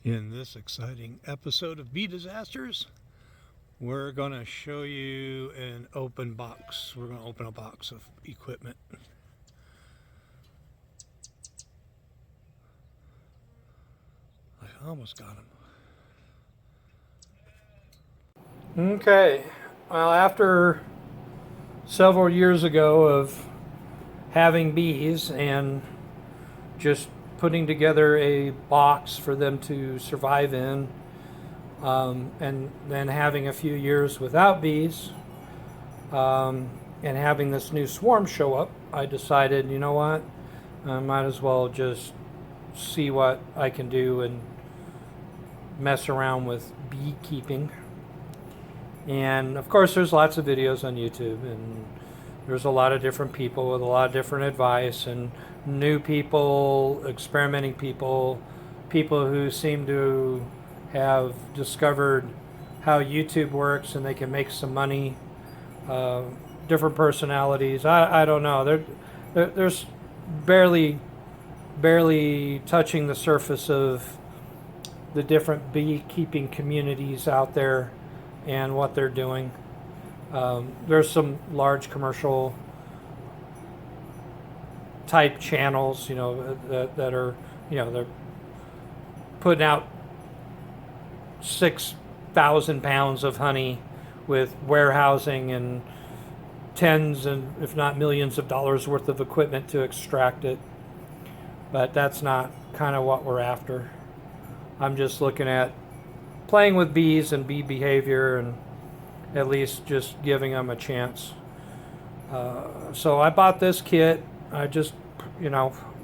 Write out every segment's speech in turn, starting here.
In this exciting episode of Bee Disasters, we're going to show you an open box. We're going to open a box of equipment. I almost got him. Okay, well, after several years ago of having bees and just putting together a box for them to survive in, and then having a few years without bees, and having this new swarm show up, I decided, you know what, I might as well just see what I can do and mess around with beekeeping. And of course there's lots of videos on YouTube, and there's a lot of different people with a lot of different advice, and new people, experimenting people, people who seem to have discovered how YouTube works and they can make some money, different personalities. I don't know. There's barely touching the surface of the different beekeeping communities out there and what they're doing. There's some large commercial type channels, that are, they're putting out 6,000 pounds of honey with warehousing and tens and if not millions of dollars worth of equipment to extract it. But that's not kind of what we're after. I'm just looking at playing with bees and bee behavior and at least just giving them a chance. So I bought this kit. I just,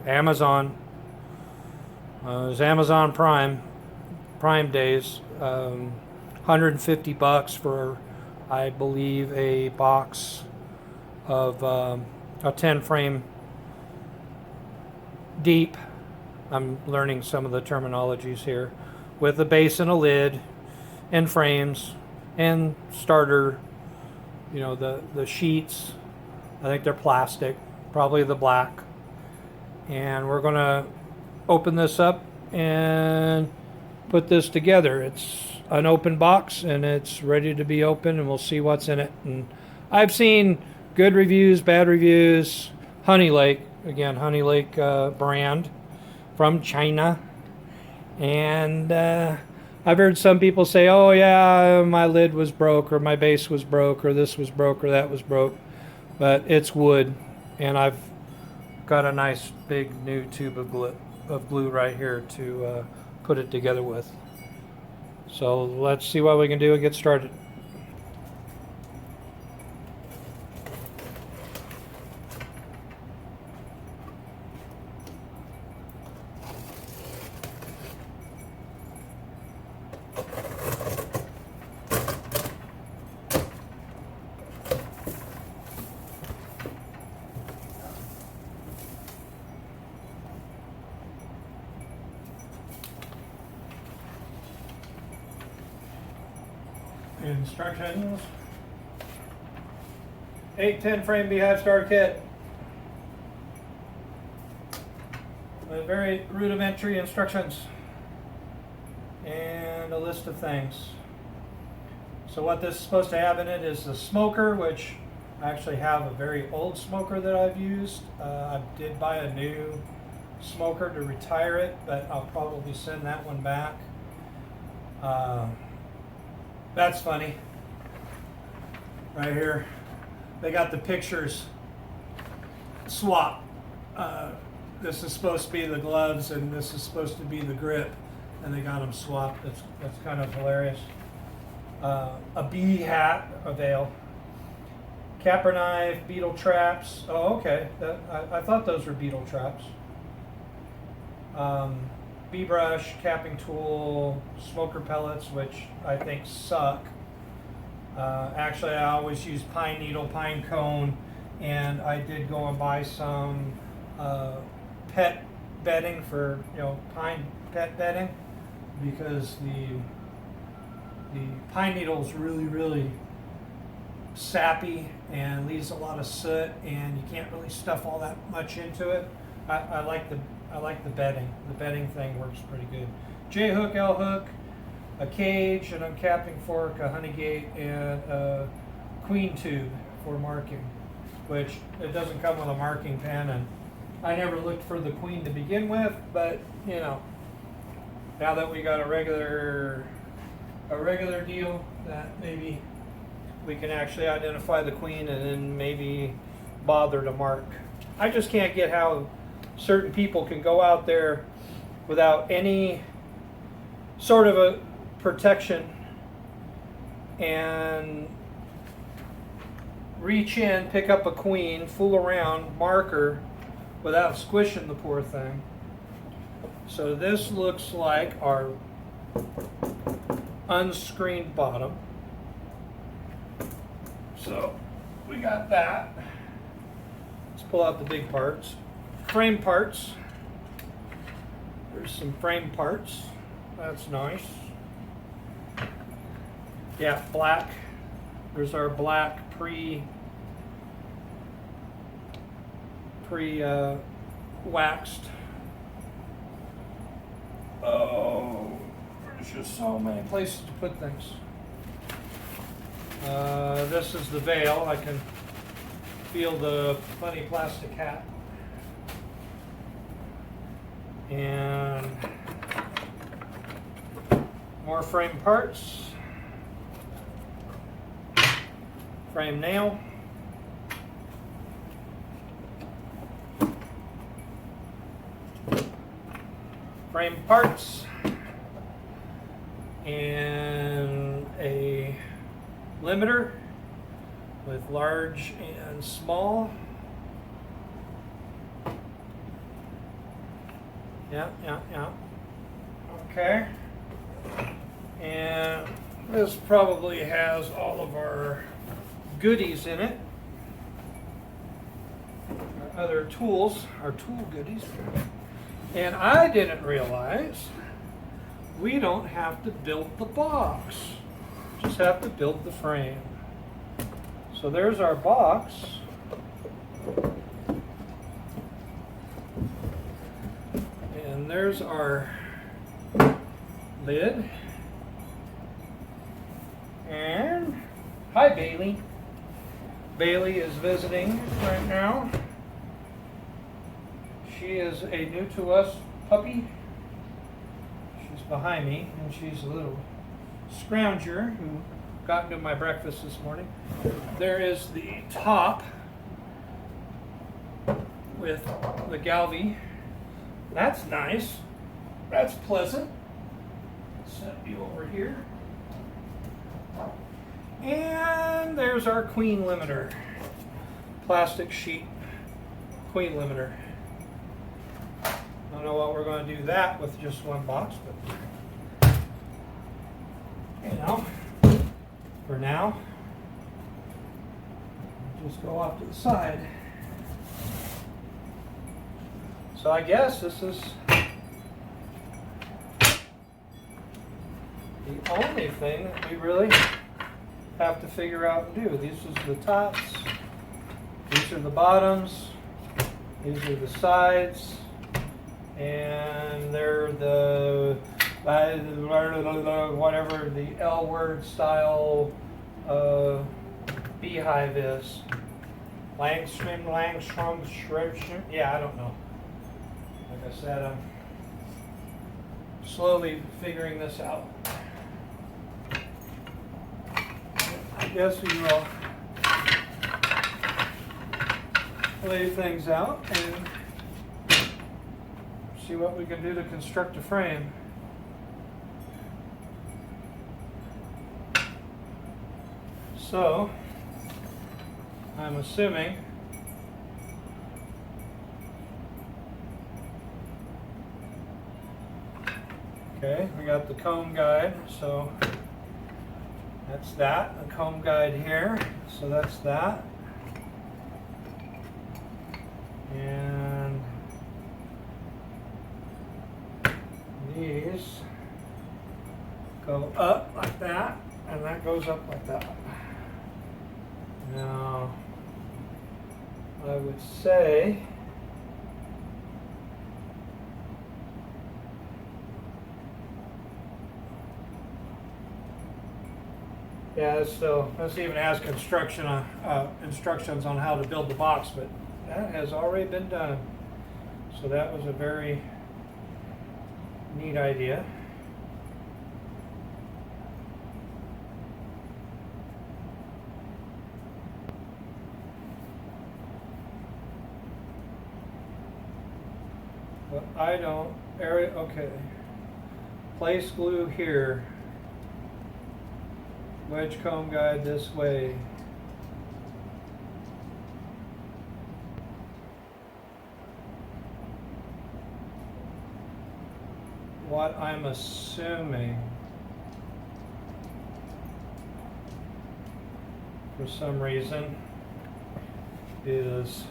Amazon. It was Amazon Prime days. $150 for, I believe, a box of a 10 frame deep. I'm learning some of the terminologies here, with a base and a lid and frames and starter, the sheets. I think they're plastic, probably the black. And we're going to open this up and put this together. It's an open box and it's ready to be opened, and we'll see what's in it. And I've seen good reviews, bad reviews. Honey Lake brand from China. And I've heard some people say, oh yeah, my lid was broke, or my base was broke, or this was broke, or that was broke. But it's wood, and I've got a nice big new tube of glue right here to put it together with. So let's see what we can do and get started. Instructions. 8-10 frame beehive starter kit. With very rudimentary instructions and a list of things. So what this is supposed to have in it is the smoker, which I actually have a very old smoker that I've used. I did buy a new smoker to retire it, but I'll probably send that one back. That's funny. Right here, they got the pictures swap. This is supposed to be the gloves, and this is supposed to be the grip, and they got them swapped. That's kind of hilarious. A bee hat, a veil, capper knife, beetle traps. Oh, okay. I thought those were beetle traps. Bee brush, capping tool, smoker pellets, which I think suck. Actually, I always use pine needle, pine cone, and I did go and buy some pet bedding for, pine pet bedding, because the pine needle is really sappy and leaves a lot of soot, and you can't really stuff all that much into it. I like the bedding. The bedding thing works pretty good. J-hook, L-hook, a cage, an uncapping fork, a honey gate, and a queen tube for marking, which it doesn't come with a marking pen, and I never looked for the queen to begin with, but you know, now that we got a regular deal, that maybe we can actually identify the queen and then maybe bother to mark. I just can't get how certain people can go out there without any sort of a protection and reach in, pick up a queen, fool around, mark her without squishing the poor thing. So this looks like our unscreened bottom. So we got that. Let's pull out the big parts. Frame parts. There's some frame parts. That's nice. Yeah, black. There's our black waxed. Oh, there's just so many places to put things. This is the veil. I can feel the funny plastic hat. And more frame parts. Frame nail. Frame parts. And a limiter with large and small. Yeah. Okay. And this probably has all of our goodies in it. Our other tools, our tool goodies. And I didn't realize we don't have to build the box. Just have to build the frame. So there's our box. And there's our lid. And hi, Bailey. Bailey is visiting right now. She is a new to us puppy. She's behind me, and she's a little scrounger who got into my breakfast this morning. There is the top with the Galvy. That's nice. That's pleasant. Set you over here. And there's our queen limiter. Plastic sheet queen limiter. I don't know what we're going to do that with just one box, but you know, for now, just go off to the side. So I guess this is the only thing that we really have to figure out and do. These are the tops, these are the bottoms, these are the sides, and they're the whatever the L word style beehive is. Langstrom, yeah, I don't know. Like I said, I'm slowly figuring this out. I guess we will lay things out and see what we can do to construct a frame. So, I'm assuming okay, we got the comb guide, so that's that, a comb guide here, so that's that. And these go up like that, and that goes up like that. Now, I would say Yeah, this even has instructions on how to build the box, but that has already been done. So that was a very neat idea. But I don't, okay. Place glue here. Wedge comb guide this way. What I'm assuming, for some reason, is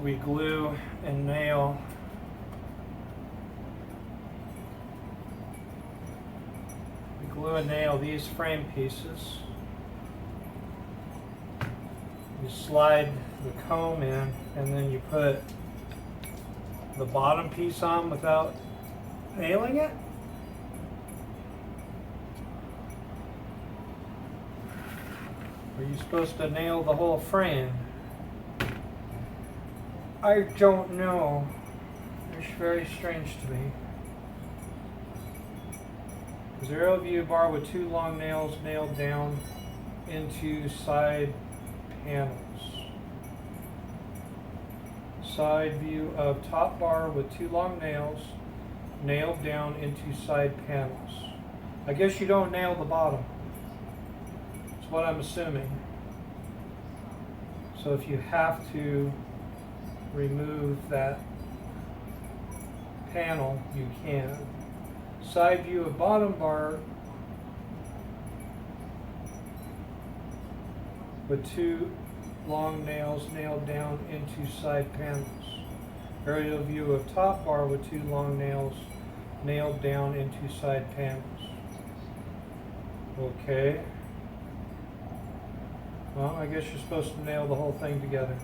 we glue and nail these frame pieces. You slide the comb in and then you put the bottom piece on without nailing it. Are you supposed to nail the whole frame? I don't know. It's very strange to me. Zero view bar with 2 long nails nailed down into side panels. Side view of top bar with 2 long nails nailed down into side panels. I guess you don't nail the bottom. That's what I'm assuming. So if you have to remove that panel, you can. Side view of bottom bar with 2 long nails nailed down into side panels. Aerial view of top bar with 2 long nails nailed down into side panels. Okay. Well, I guess you're supposed to nail the whole thing together.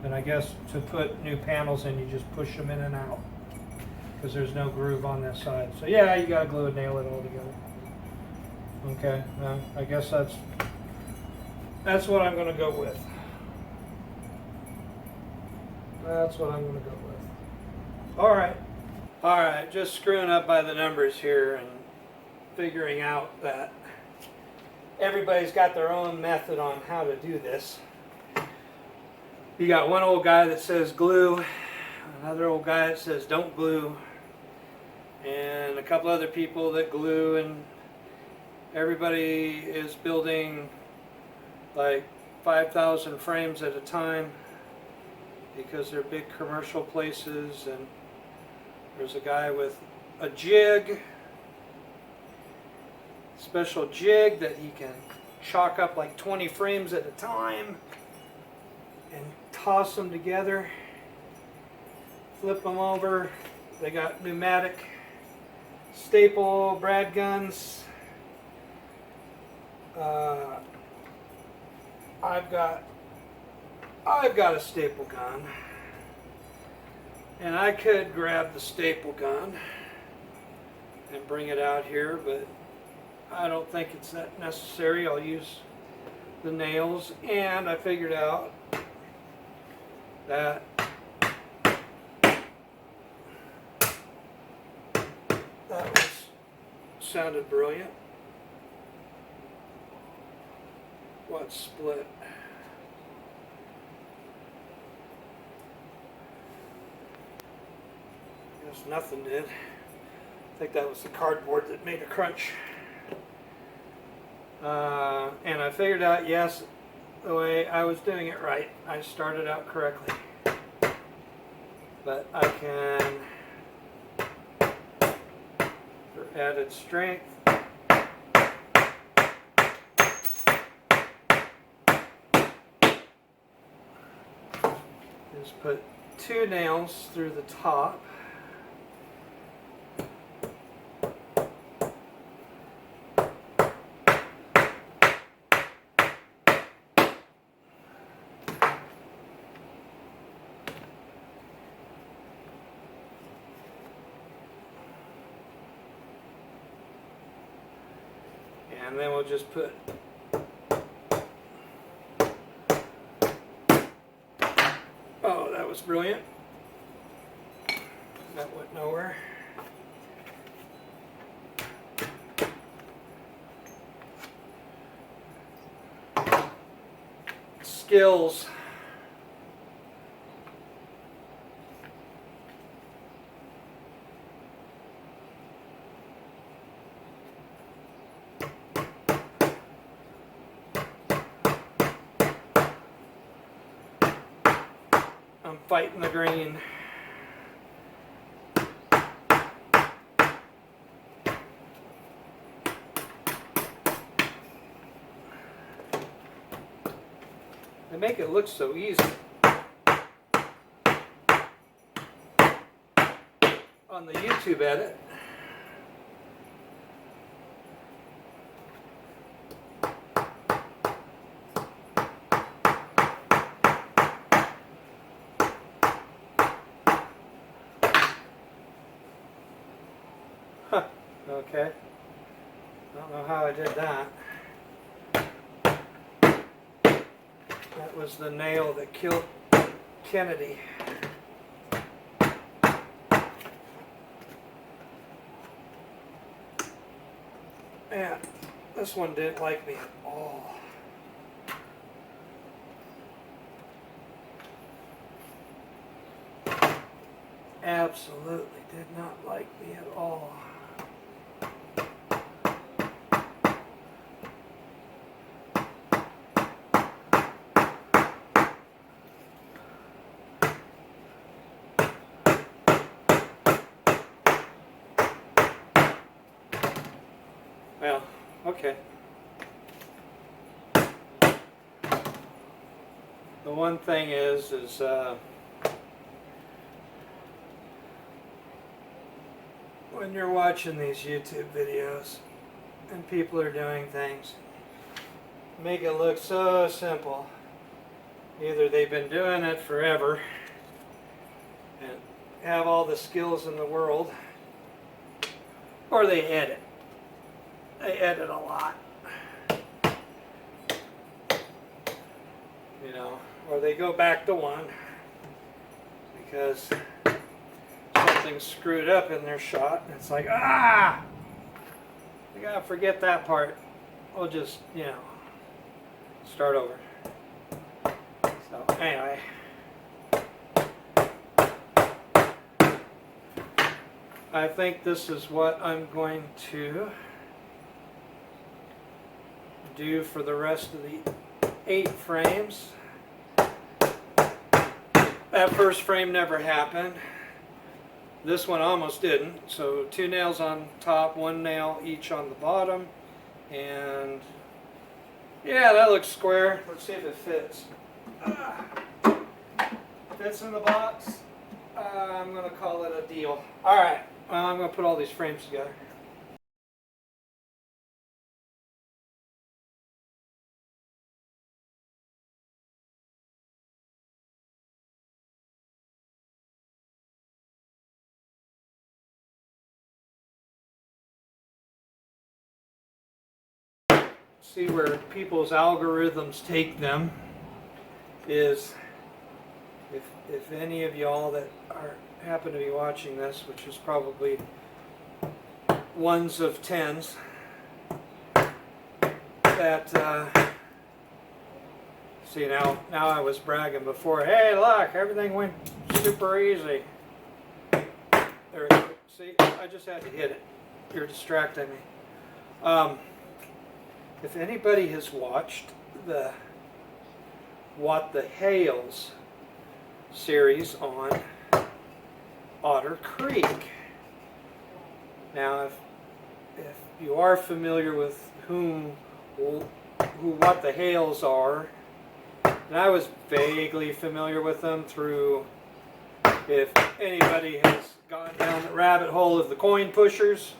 And I guess to put new panels in, you just push them in and out, because there's no groove on this side. So yeah, you gotta glue and nail it all together. Okay, well, I guess that's what I'm gonna go with. That's what I'm gonna go with. All right, just screwing up by the numbers here and figuring out that everybody's got their own method on how to do this. You got one old guy that says glue, another old guy that says don't glue, and a couple other people that glue, and everybody is building like 5,000 frames at a time because they're big commercial places. And there's a guy with a jig, special jig that he can chalk up like 20 frames at a time and toss them together, flip them over. They got pneumatic staple brad guns. I've got a staple gun, and I could grab the staple gun and bring it out here, but I don't think it's that necessary. I'll use the nails, and I figured out that sounded brilliant. What split? Guess nothing did. I think that was the cardboard that made a crunch. And I figured out, yes, the way I was doing it right. I started out correctly. But I can, for added strength, just put 2 nails through the top. And then we'll just put oh, that was brilliant. That went nowhere. Skills. I'm fighting the grain. They make it look so easy on the YouTube edit. Huh, okay. I don't know how I did that. That was the nail that killed Kennedy. Yeah, this one didn't like me at all. Absolutely did not like me at all. Well, okay. The one thing is when you're watching these YouTube videos and people are doing things, make it look so simple. Either they've been doing it forever and have all the skills in the world, or they edit. They edit a lot. You know, or they go back to one because something's screwed up in their shot and it's like, ah! You gotta forget that part. We'll just, you know, start over. So, anyway. I think this is what I'm going to do for the rest of the 8 frames. That first frame never happened. This one almost didn't. So 2 nails on top, 1 nail each on the bottom, and yeah, that looks square. Let's see if it fits. Fits in the box. I'm going to call it a deal. Alright, well, I'm going to put all these frames together. See where people's algorithms take them is if any of y'all that happen to be watching this, which is probably ones of tens, that see now I was bragging before, hey look, everything went super easy. There, see, I just had to hit it. You're distracting me. If anybody has watched the What the Hales series on Otter Creek, now if you are familiar with who What the Hales are, and I was vaguely familiar with them through, if anybody has gone down the rabbit hole of the coin pushers,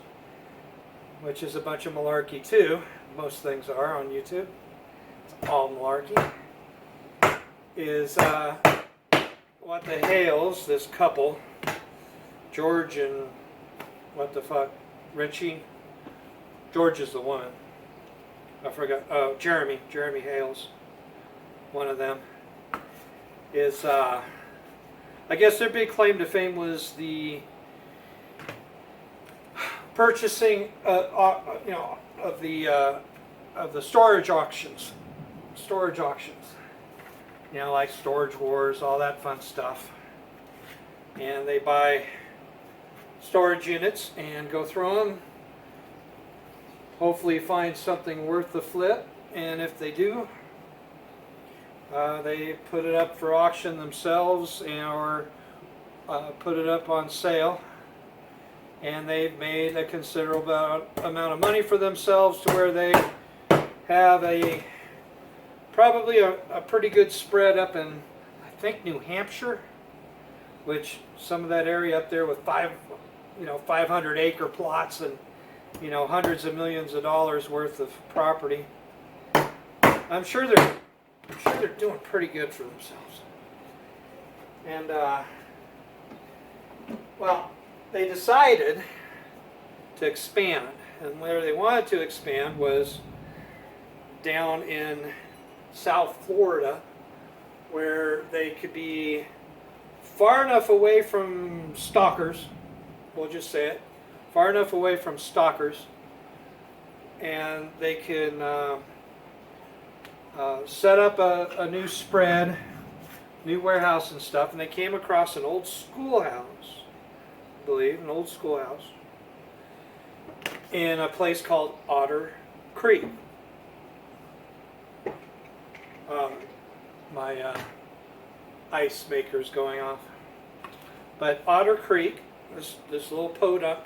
which is a bunch of malarkey too. Most things are on YouTube. It's all malarkey. Is What the Hales, this couple, George and what the fuck, Richie. George is the woman. I forgot. Oh, Jeremy Hales, one of them, is I guess their big claim to fame was the purchasing, of the storage auctions, like Storage Wars, all that fun stuff. And they buy storage units and go through them. Hopefully find something worth the flip, and if they do, they put it up for auction themselves or put it up on sale. And they've made a considerable amount of money for themselves to where they have probably a pretty good spread up in, I think, New Hampshire, which some of that area up there with 500-acre plots and hundreds of millions of dollars worth of property. I'm sure they're doing pretty good for themselves. And well, they decided to expand, and where they wanted to expand was down in South Florida, where they could be far enough away from stalkers, we'll just say it, far enough away from stalkers, and they can set up a new spread, new warehouse and stuff. And they came across an old schoolhouse, I believe, an old schoolhouse in a place called Otter Creek. My ice maker's going off. But Otter Creek, this little podunk,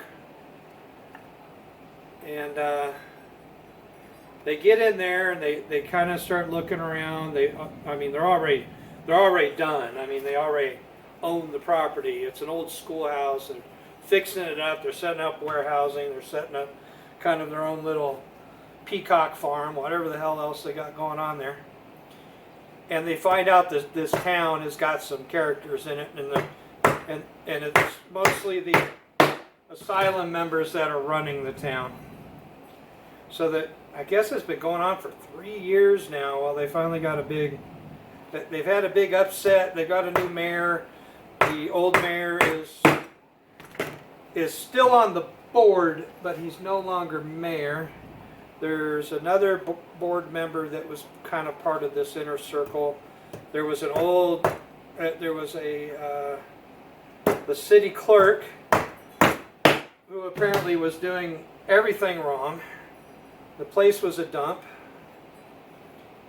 and they get in there and they kind of start looking around. They're already done. I mean, they already own the property. It's an old schoolhouse, and fixing it up. They're setting up warehousing. They're setting up kind of their own little peacock farm, whatever the hell else they got going on there. And they find out that this town has got some characters in it, and it's mostly the asylum members that are running the town. So that, I guess it's been going on for 3 years now. While they finally got they've had a big upset. They've got a new mayor. The old mayor is still on the board, but he's no longer mayor. There's another board member that was kind of part of this inner circle. There was the city clerk, who apparently was doing everything wrong. The place was a dump,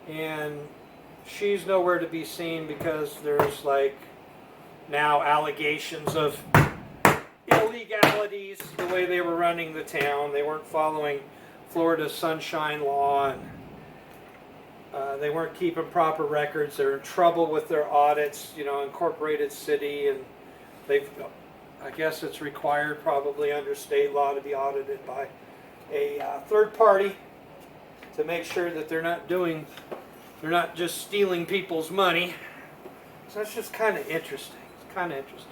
and she's nowhere to be seen because there's now allegations of illegalities the way they were running the town. They weren't following Florida's sunshine law, and they weren't keeping proper records. They're in trouble with their audits, incorporated city, and I guess it's required probably under state law to be audited by a third party to make sure that they're not just stealing people's money. So that's just kind of interesting. It's kind of interesting.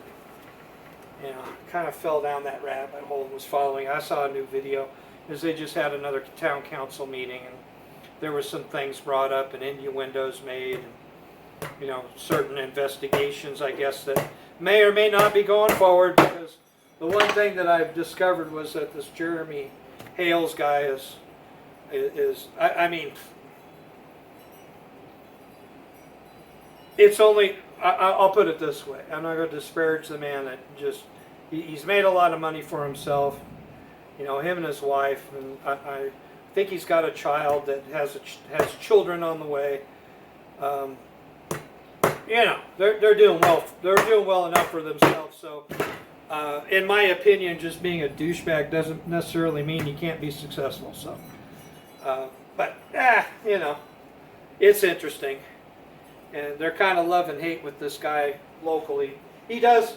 Kind of fell down that rabbit hole and was following. I saw a new video as they just had another town council meeting, and there were some things brought up and innuendos made, and certain investigations, I guess, that may or may not be going forward, because the one thing that I've discovered was that this Jeremy Hales guy is it's only, I'll put it this way, I'm not going to disparage the man that he's made a lot of money for himself, him and his wife, and I think he's got a child that has children on the way. They're doing well. They're doing well enough for themselves. So, in my opinion, just being a douchebag doesn't necessarily mean you can't be successful. So, it's interesting, and they're kind of love and hate with this guy locally. He does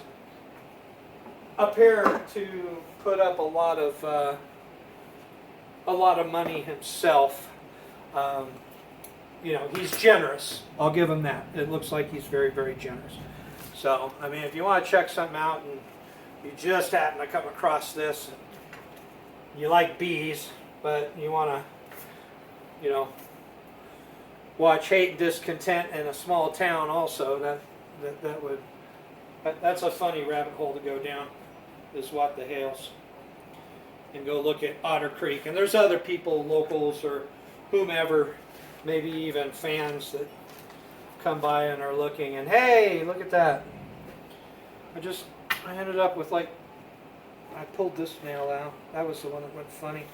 appear to put up a lot of money himself. He's generous. I'll give him that. It looks like he's very, very generous. So, if you want to check something out and you just happen to come across this, and you like bees, but you want to you know, watch hate and discontent in a small town also. That's a funny rabbit hole to go down, is what the hales. And go look at Otter Creek. And there's other people, locals or whomever, maybe even fans that come by and are looking and, hey, look at that. I ended up with, like, I pulled this nail out. That was the one that went funny.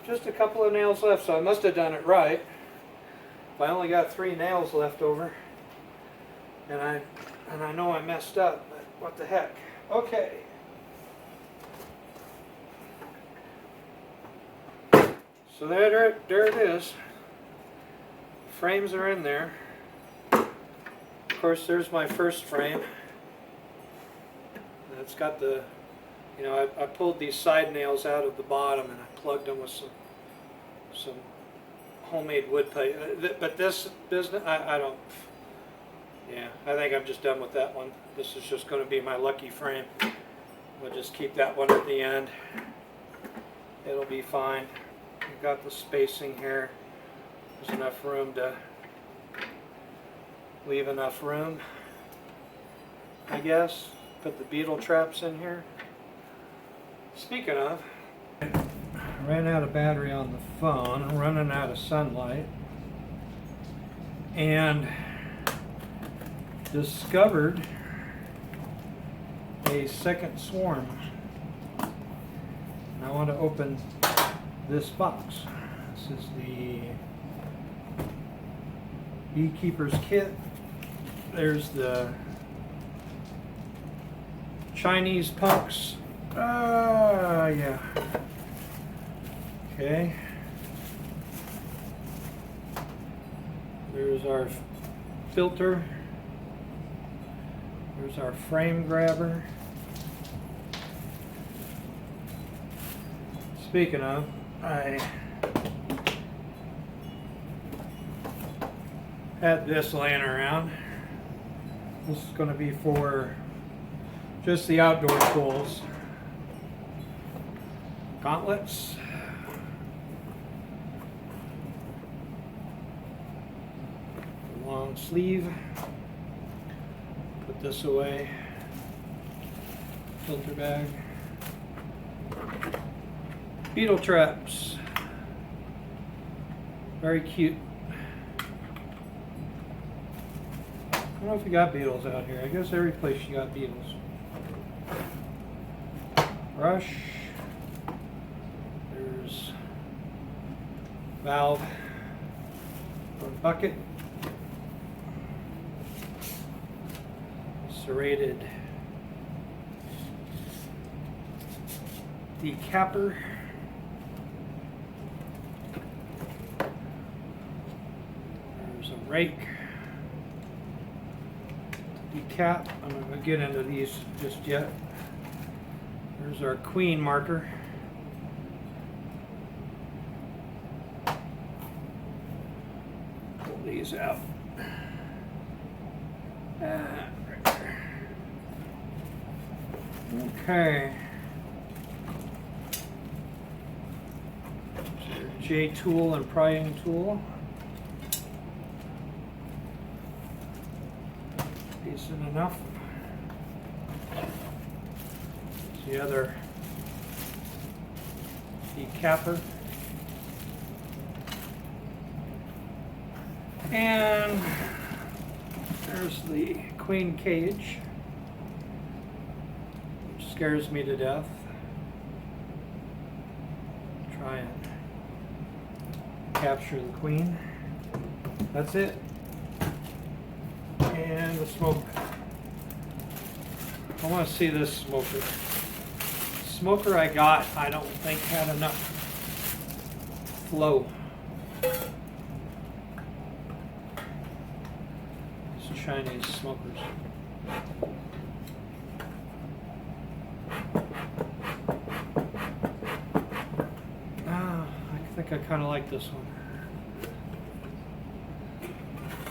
Just a couple of nails left, so I must have done it right. I only got 3 nails left over. And I know I messed up, but what the heck. Okay. So there it is. Frames are in there. Of course, there's my first frame. And it's got the, you know, I pulled these side nails out of the bottom and I plugged them with some homemade wood pipe. But this business, I don't, yeah, I think I'm just done with that one. This is just going to be my lucky frame. We'll just keep that one at the end. It'll be fine. We've got the spacing here. There's enough room to leave enough room, I guess. Put the beetle traps in here. Speaking of, I ran out of battery on the phone. I'm running out of sunlight. And discovered a second swarm. And I want to open this box. This is the Beekeeper's Kit. There's the Chinese punks. Yeah. Okay. There's our filter. There's our frame grabber. Speaking of, I had this laying around. This is going to be for just the outdoor tools. Gauntlets. Long sleeve. Put this away. Filter bag. Beetle traps. Very cute. I don't know if you got beetles out here. I guess every place you got beetles. Brush. There's valve for bucket. Serrated decapper. There's a rake. Decap. I'm not going to get into these just yet. There's our queen marker. Pull these out. Right there. Okay. J tool and prying tool. Decent enough. The other decapper. And there's the queen cage, which scares me to death. Try and capture the queen. That's it. And the smoke. I want to see this smoker. Smoker I got, I don't think had enough flow. These Chinese smokers. I think I kind of like this one.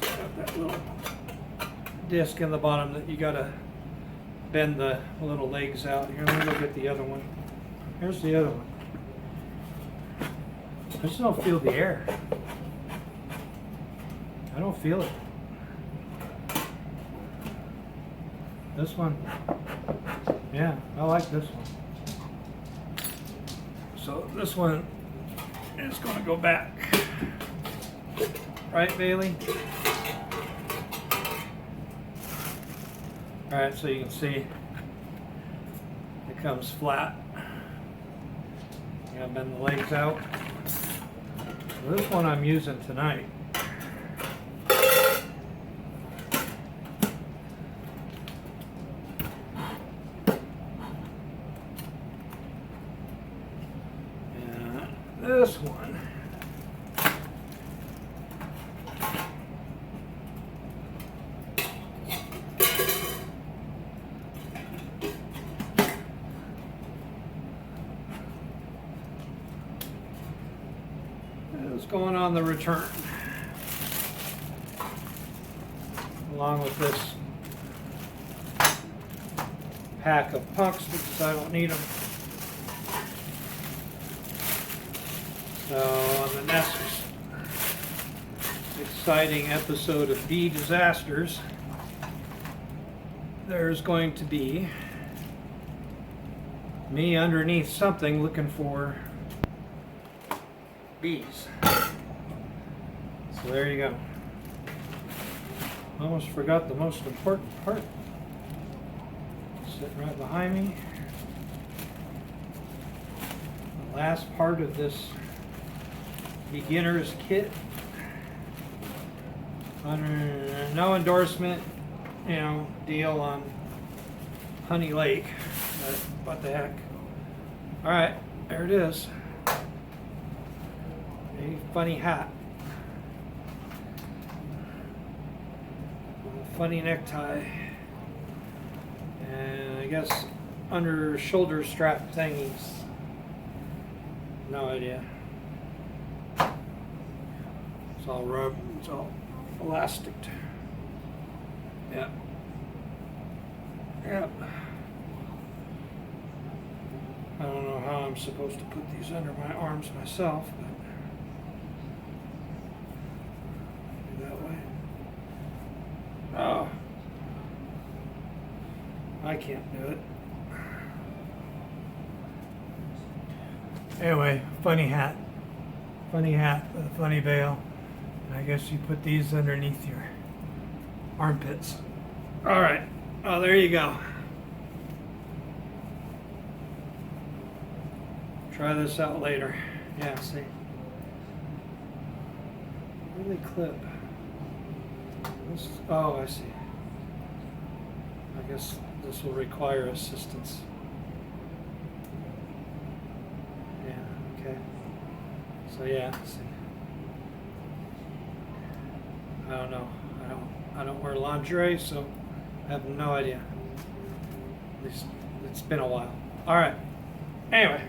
Got that little disc in the bottom that you gotta bend the little legs out. Here, let me look at the other one. Here's the other one. I just don't feel the air. I don't feel it. This one, yeah, I like this one. So this one is going to go back. Right, Bailey? Alright, so you can see it comes flat. You gotta bend the legs out. So this one I'm using tonight. And this one. Is going on the return, along with this pack of pucks because I don't need them. So on the next exciting episode of Bee Disasters, there's going to be me underneath something looking for bees. So there you go. Almost forgot the most important part. Sitting right behind me. The last part of this beginner's kit. Under no endorsement, deal on Honey Lake. But what the heck. Alright, there it is. A funny hat. A funny necktie. And I guess under shoulder strap thingies. No idea. It's all rubber, it's all elastic. Yep. Yep. I don't know how I'm supposed to put these under my arms myself, but that way. Oh, I can't do it. Anyway, funny hat with a funny veil. And I guess you put these underneath your armpits. All right. Oh, there you go. Try this out later. Yeah, see. Really clip. This, oh, I see. I guess this will require assistance. Yeah, okay. So yeah, see. I don't know. I don't wear lingerie, so I have no idea. At least it's been a while. All right. Anyway.